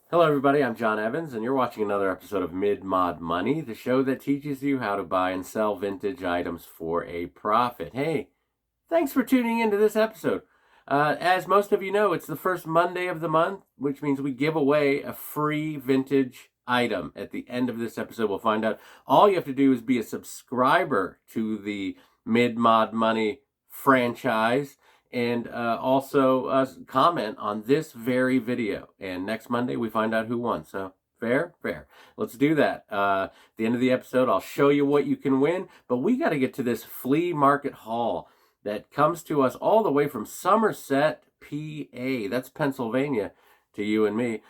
Hello, everybody. I'm John Evans, and you're watching another episode of Mid-Mod Money, the show that teaches you how to buy and sell vintage items for a profit. Hey, thanks for tuning into this episode. As most of you know, it's the first Monday of the month, which means we give away a free vintage item. At the end of this episode, we'll find out. All you have to do is be a subscriber to the Mid-Mod Money franchise and also comment on this very video. And next Monday, we find out who won. So fair, fair. Let's do that. At the end of the episode, I'll show you what you can win. But we got to get to this flea market haul that comes to us all the way from Sommerset, PA. That's Pennsylvania to you and me.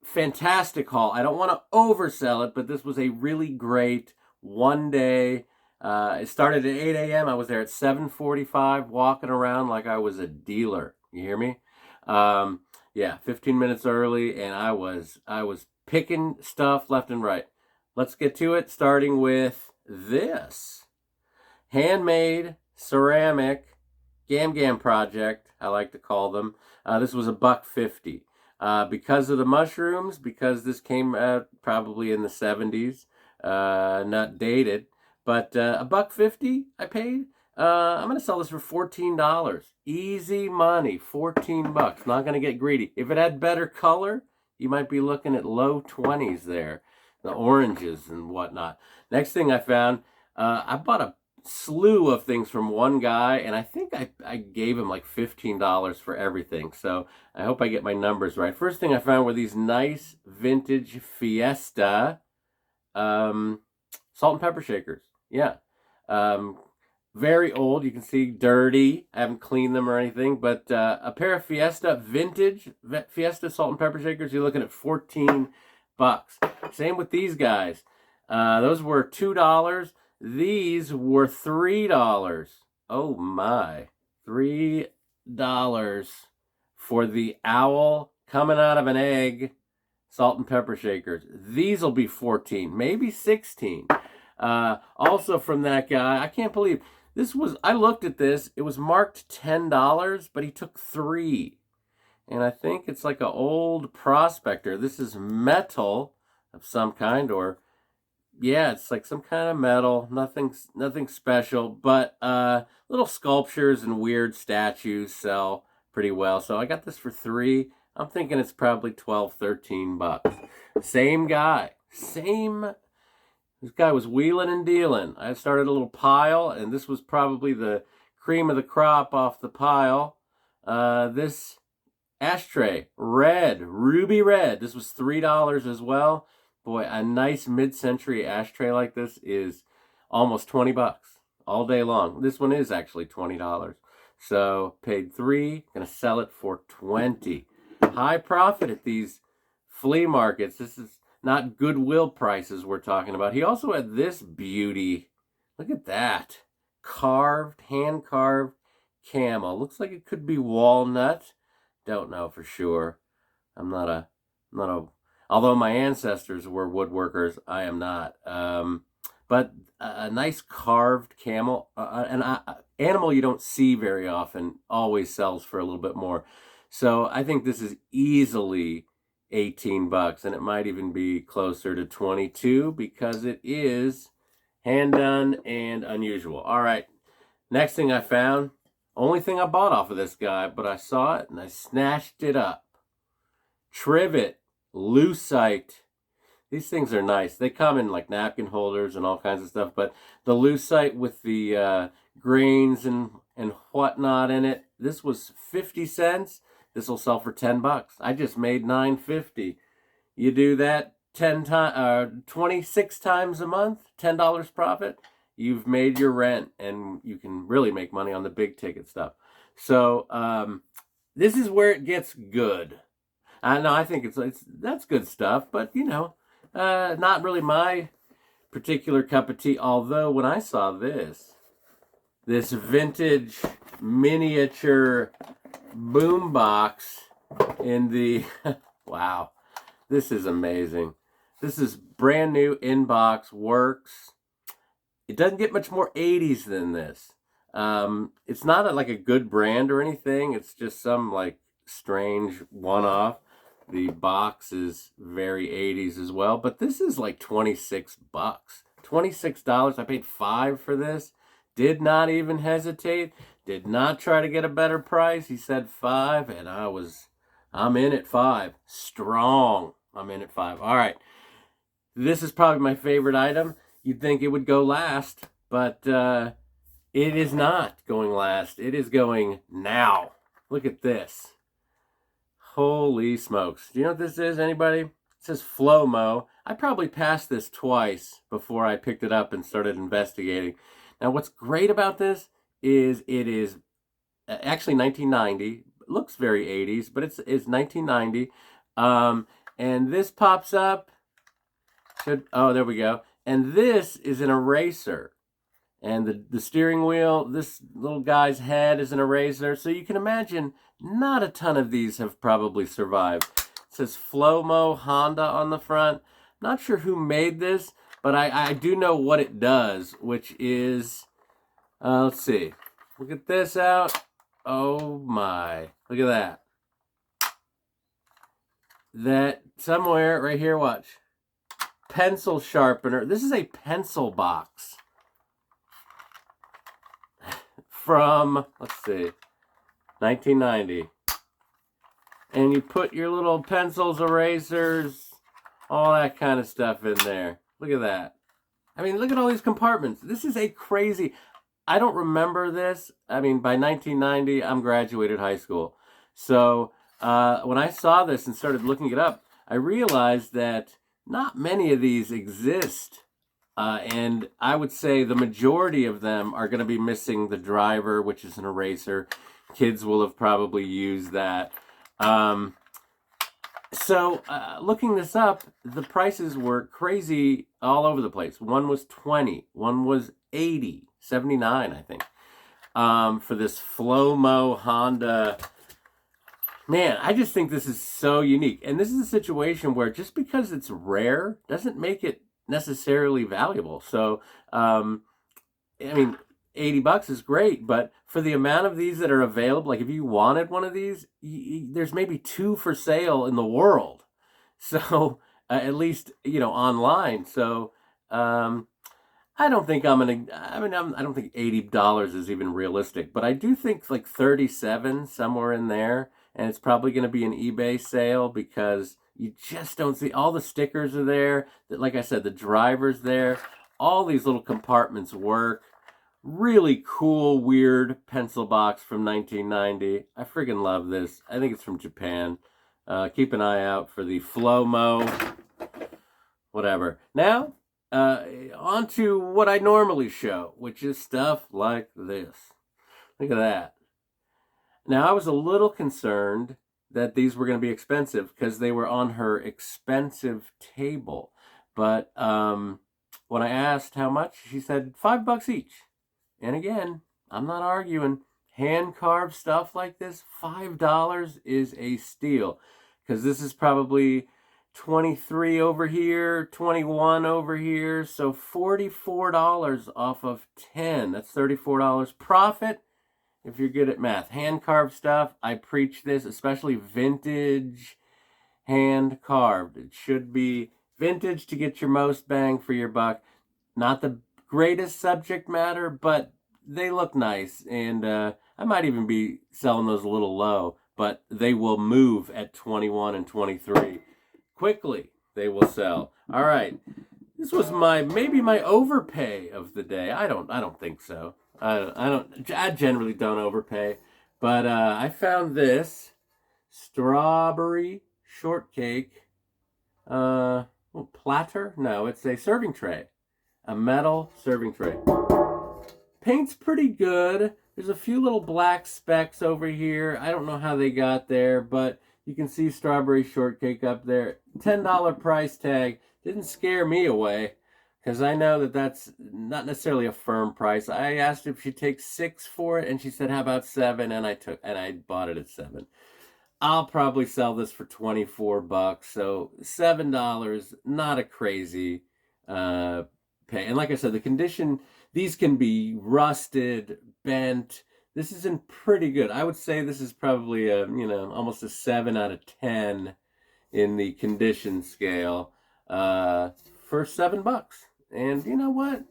Fantastic haul. I don't want to oversell it, but this was a really great one-day. It started at 8 a.m. I was there at 7:45, walking around like I was a dealer. You hear me? Yeah, 15 minutes early, and I was picking stuff left and right. Let's get to it, starting with this handmade ceramic gam project, I like to call them. This was $1.50. Because of the mushrooms, because this came out probably in the 70s, not dated. But $1.50 I paid. I'm gonna sell this for $14. Easy money, $14. Not gonna get greedy. If it had better color, you might be looking at low 20s there. The oranges and whatnot. Next thing I found, I bought a slew of things from one guy, and I think I gave him like $15 for everything. So I hope I get my numbers right. First thing I found were these nice vintage Fiesta salt and pepper shakers. Yeah. Very old. You can see dirty. I haven't cleaned them or anything, but a pair of vintage Fiesta salt and pepper shakers, you're looking at $14. Same with these guys. Those were $2. These were $3. Oh my. $3 for the owl coming out of an egg salt and pepper shakers. These will be 14, maybe 16. Also from that guy, I can't believe this was, I looked at this, it was marked $10, but he took 3. And I think it's like an old prospector. This is metal of some kind, or yeah, it's like some kind of metal, nothing special, but little sculptures and weird statues sell pretty well. So I got this for 3. I'm thinking it's probably $12, $13. Same guy, this guy was wheeling and dealing. I started a little pile, and this was probably the cream of the crop off the pile. This ashtray, ruby red. This was $3 as well. Boy, a nice mid-century ashtray like this is almost $20 all day long. This one is actually $20. So paid 3, gonna sell it for 20. High profit at these flea markets. This is not Goodwill prices we're talking about. He also had this beauty. Look at that. Hand-carved camel. Looks like it could be walnut. Don't know for sure. I'm not a, although my ancestors were woodworkers, I am not. But a nice carved camel, an animal you don't see very often, always sells for a little bit more. So I think this is easily $18, and it might even be closer to 22 because it is hand done and unusual. All right, next thing I found, only thing I bought off of this guy, but I saw it and I snatched it up. Trivet, lucite. These things are nice. They come in like napkin holders and all kinds of stuff, but the lucite with the grains and whatnot in it, this was 50 cents. This will sell for $10. I just made $9.50. You do that 26 times a month, $10 profit. You've made your rent, and you can really make money on the big ticket stuff. So this is where it gets good. I know I think that's good stuff, but you know, not really my particular cup of tea. Although when I saw this vintage miniature Boombox in the wow, this is amazing. This is brand new inbox, works. It doesn't get much more 80s than this. It's not like a good brand or anything. It's just some like strange one-off. The box is very 80s as well, but this is like 26 bucks. $26. I paid $5 for this. Did not even hesitate. Did not try to get a better price. He said $5, and I'm in at $5. Strong. I'm in at $5. All right. This is probably my favorite item. You'd think it would go last, but it is not going last. It is going now. Look at this. Holy smokes. Do you know what this is, anybody? It says flomo. I probably passed this twice before I picked it up and started investigating. Now, what's great about this is it is actually 1990. It looks very 80s, but it's 1990. And this pops up. Oh, there we go. And this is an eraser. And the steering wheel, this little guy's head is an eraser. So you can imagine not a ton of these have probably survived. It says Flomo Honda on the front. Not sure who made this, but I do know what it does, which is, let's see. We'll get this out. Oh my, look at that. That somewhere right here, watch. Pencil sharpener. This is a pencil box. From, let's see, 1990. And you put your little pencils, erasers, all that kind of stuff in there. Look at that. I mean, look at all these compartments. This is a crazy, I don't remember this. I mean, by 1990, I'm graduated high school. So when I saw this and started looking it up, I realized that not many of these exist. And I would say the majority of them are going to be missing the driver, which is an eraser. Kids will have probably used that. So looking this up, the prices were crazy all over the place. One was 20, one was 80, 79, I think, for this Flomo Honda. Man, I just think this is so unique. And this is a situation where just because it's rare doesn't make it necessarily valuable. So, I mean, $80 is great, but for the amount of these that are available, like if you wanted one of these, there's maybe 2 for sale in the world. So, at least, you know, online. So, I don't think I don't think $80 is even realistic, but I do think like 37, somewhere in there. And it's probably going to be an eBay sale because you just don't see, all the stickers are there. Like I said, the driver's there. All these little compartments work. Really cool, weird pencil box from 1990. I friggin' love this. I think it's from Japan. Keep an eye out for the Flomo, whatever. Now, on to what I normally show, which is stuff like this. Look at that. Now, I was a little concerned that these were going to be expensive because they were on her expensive table. But when I asked how much, she said $5 each. And again, I'm not arguing. Hand-carved stuff like this, $5 is a steal. Because this is probably 23 over here, 21 over here. So $44 off of 10. That's $34 profit. If you're good at math. Hand-carved stuff, I preach this, especially vintage hand-carved. It should be vintage to get your most bang for your buck. Not the greatest subject matter, but they look nice. And I might even be selling those a little low, but they will move at 21 and 23. Quickly, they will sell. All right. This was maybe my overpay of the day. I don't think so. I generally don't overpay, but I found this Strawberry Shortcake platter. No, it's a serving tray, a metal serving tray. Paint's pretty good. There's a few little black specks over here. I don't know how they got there, but you can see Strawberry Shortcake up there. $10 price tag. Didn't scare me away. Because I know that that's not necessarily a firm price. I asked if she'd take 6 for it, and she said, "How about 7?" And I bought it at 7. I'll probably sell this for $24, so $7, not a crazy pay. And like I said, the condition, these can be rusted, bent. This is in pretty good. I would say this is probably almost a 7 out of 10 in the condition scale for $7. And you know what?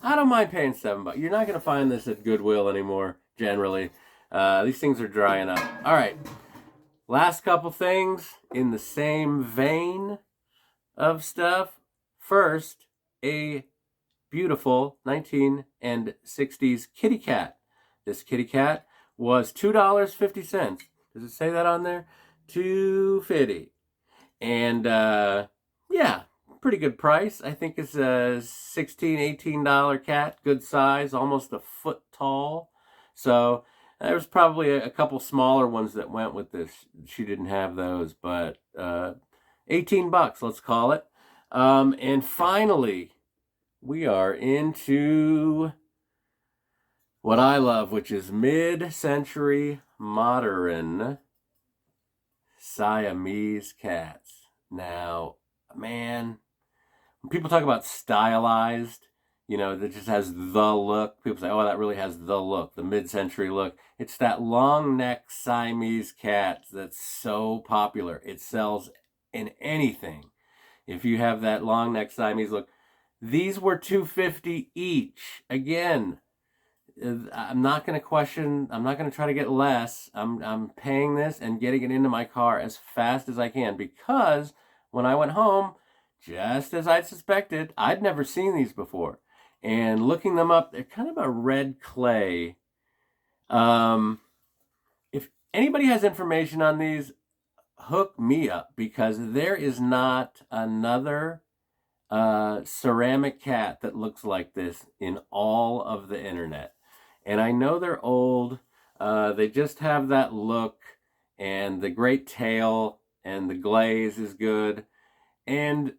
I don't mind paying $7. You're not going to find this at Goodwill anymore, generally. These things are drying up. All right. Last couple things in the same vein of stuff. First, a beautiful 1960s kitty cat. This kitty cat was $2.50. Does it say that on there? $2.50. And yeah, pretty good price. I think it's a $16, $18 cat, good size, almost a foot tall. So there was probably a couple smaller ones that went with this. She didn't have those, but $18, let's call it. And finally, we are into what I love, which is mid-century modern Siamese cats. Now, man, when people talk about stylized, that just has the look. People say, oh, that really has the look, the mid-century look. It's that long neck Siamese cat that's so popular. It sells in anything. If you have that long neck Siamese look, these were $2.50 each. Again, I'm not going to question. I'm not going to try to get less. I'm paying this and getting it into my car as fast as I can, because when I went home, just as I'd suspected, I'd never seen these before. And looking them up, they're kind of a red clay. If anybody has information on these, hook me up, because there is not another ceramic cat that looks like this in all of the internet. And I know they're old. They just have that look, and the great tail, and the glaze is good. And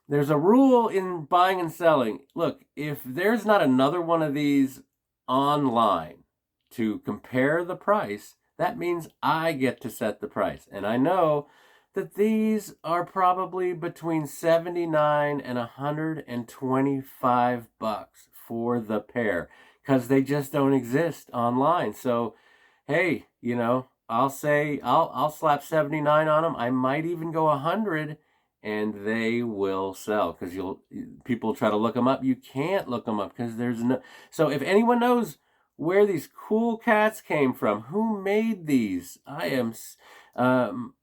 there's a rule in buying and selling. Look, if there's not another one of these online to compare the price, that means I get to set the price. And I know that these are probably between $79 and $125 for the pair, because they just don't exist online. So, hey, I'll say I'll slap 79 on them. I might even go 100, and they will sell, because people try to look them up. You can't look them up because there's no. So if anyone knows where these cool cats came from, who made these, I am.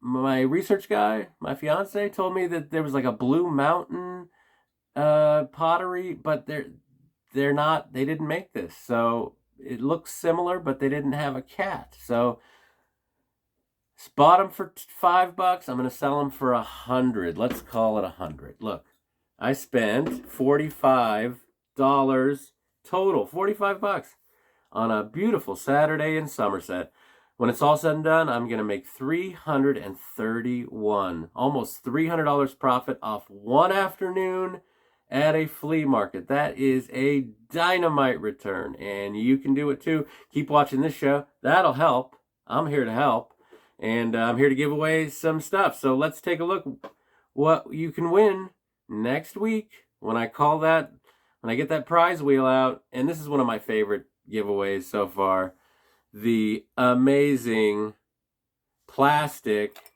My research guy, my fiance, told me that there was like a Blue Mountain pottery, but they're not. They didn't make this, so it looks similar, but they didn't have a cat. So bought them for $5. I'm gonna sell them for 100. Let's call it 100. Look, I spent $45 total, $45 on a beautiful Saturday in Sommerset. When it's all said and done, I'm going to make $331, almost $300 profit off one afternoon at a flea market. That is a dynamite return, and you can do it too. Keep watching this show. That'll help. I'm here to help, and I'm here to give away some stuff. So let's take a look what you can win next week when I get that prize wheel out. And this is one of my favorite giveaways so far. The amazing plastic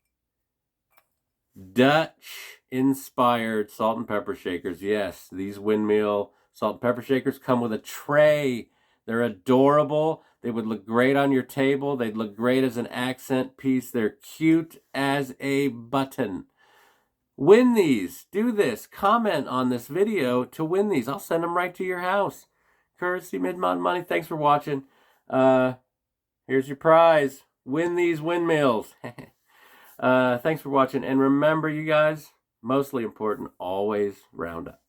Dutch-inspired salt and pepper shakers. Yes, these windmill salt and pepper shakers come with a tray. They're adorable. They would look great on your table. They'd look great as an accent piece. They're cute as a button. Win these. Do this. Comment on this video to win these. I'll send them right to your house. Courtesy Mid-Mod Money. Thanks for watching. Here's your prize. Win these windmills. Thanks for watching. And remember, you guys, mostly important, always round up.